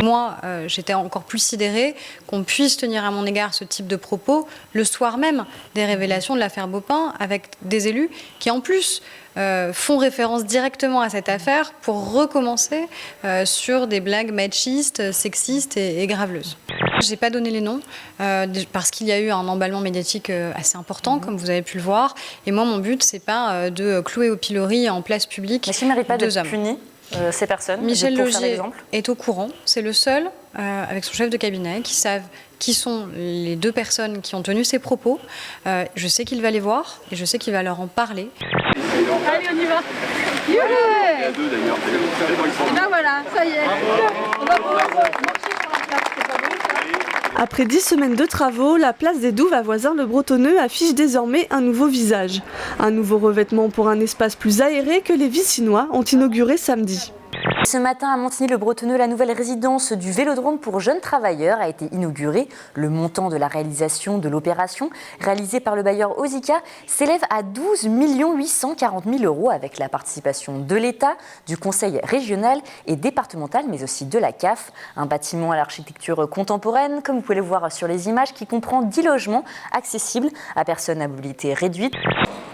Moi, j'étais encore plus sidérée qu'on puisse tenir à mon égard ce type de propos le soir même des révélations de l'affaire Baupin, avec des élus qui, en plus, font référence directement à cette affaire pour recommencer sur des blagues machistes, sexistes et graveleuses. Je n'ai pas donné les noms parce qu'il y a eu un emballement médiatique assez important, comme vous avez pu le voir. Et moi, mon but, c'est pas de clouer au pilori en place publique mais s'il ne mérite pas deux hommes. Puni ces personnes. Michel Legier est au courant. C'est le seul, avec son chef de cabinet, qui savent qui sont les deux personnes qui ont tenu ces propos. Je sais qu'il va les voir et je sais qu'il va leur en parler. Allez, on y va. Yeah. Et ben voilà, ça y est. On va pouvoir marcher sur la place, c'est pas bon ça. Après 10 semaines de travaux, la place des Douves à Voisins-le-Bretonneux affiche désormais un nouveau visage. Un nouveau revêtement pour un espace plus aéré que les Vicinois ont inauguré samedi. Ce matin à Montigny-le-Bretonneux, la nouvelle résidence du Vélodrome pour jeunes travailleurs a été inaugurée. Le montant de la réalisation de l'opération, réalisée par le bailleur Osica, s'élève à 12 840 000 € avec la participation de l'État, du Conseil régional et départemental, mais aussi de la CAF. Un bâtiment à l'architecture contemporaine, comme vous pouvez le voir sur les images, qui comprend 10 logements accessibles à personnes à mobilité réduite.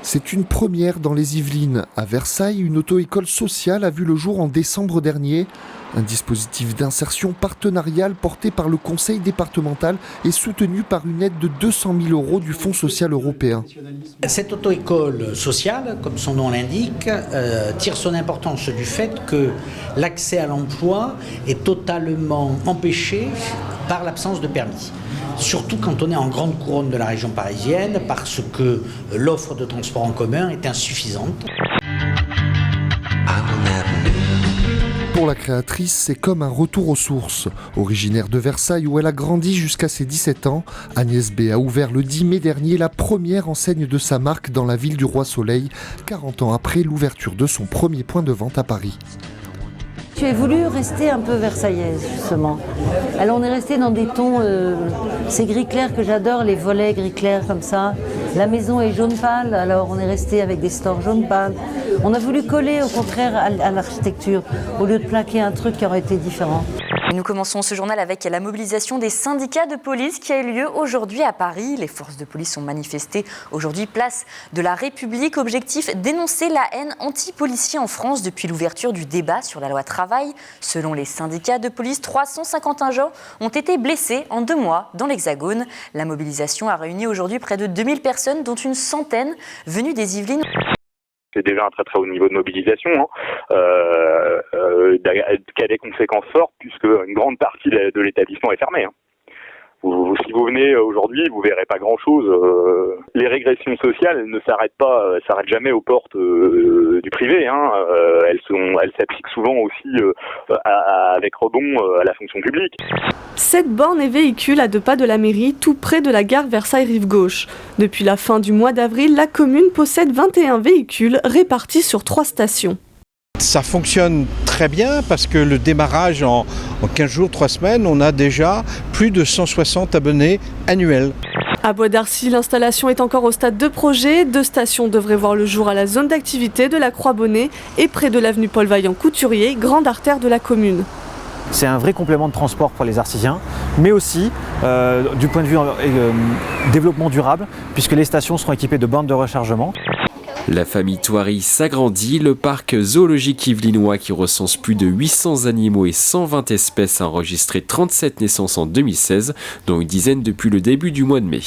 C'est une première dans les Yvelines. À Versailles, une auto-école sociale a vu le jour en décembre dernier. Un dispositif d'insertion partenariale porté par le conseil départemental et soutenu par une aide de 200 000 € du Fonds social européen. Cette auto-école sociale, comme son nom l'indique, tire son importance du fait que l'accès à l'emploi est totalement empêché par l'absence de permis. Surtout quand on est en grande couronne de la région parisienne, parce que l'offre de transport en commun est insuffisante. Pour la créatrice, c'est comme un retour aux sources. Originaire de Versailles où elle a grandi jusqu'à ses 17 ans, Agnès B a ouvert le 10 mai dernier la première enseigne de sa marque dans la ville du Roi-Soleil, 40 ans après l'ouverture de son premier point de vente à Paris. J'ai voulu rester un peu versaillaise, justement. Alors on est resté dans des tons, c'est gris clair que j'adore, les volets gris clair comme ça. La maison est jaune pâle, alors on est resté avec des stores jaune pâle. On a voulu coller au contraire à l'architecture, au lieu de plaquer un truc qui aurait été différent. Nous commençons ce journal avec la mobilisation des syndicats de police qui a eu lieu aujourd'hui à Paris. Les forces de police ont manifesté aujourd'hui place de la République. Objectif, dénoncer la haine anti-policier en France depuis l'ouverture du débat sur la loi travail. Selon les syndicats de police, 351 gens ont été blessés en 2 mois dans l'Hexagone. La mobilisation a réuni aujourd'hui près de 2000 personnes, dont une centaine venues des Yvelines. C'est déjà un très très haut niveau de mobilisation, qui a des conséquences fortes puisque une grande partie de l'établissement est fermée. Si vous venez aujourd'hui, vous verrez pas grand-chose. Les régressions sociales ne s'arrêtent jamais aux portes du privé. Elles s'appliquent souvent aussi avec rebond à la fonction publique. 7 bornes et véhicules à 2 pas de la mairie, tout près de la gare Versailles-Rive-Gauche. Depuis la fin du mois d'avril, la commune possède 21 véhicules répartis sur 3 stations. Ça fonctionne très bien parce que le démarrage en 15 jours, 3 semaines, on a déjà plus de 160 abonnés annuels. À Bois d'Arcy, l'installation est encore au stade de projet. 2 stations devraient voir le jour à la zone d'activité de la Croix-Bonnet et près de l'avenue Paul-Vaillant-Couturier, grande artère de la commune. C'est un vrai complément de transport pour les Arcisiens, mais aussi du point de vue développement durable, puisque les stations seront équipées de bornes de rechargement. La famille Thoiry s'agrandit. Le parc zoologique yvelinois, qui recense plus de 800 animaux et 120 espèces, a enregistré 37 naissances en 2016, dont une dizaine depuis le début du mois de mai.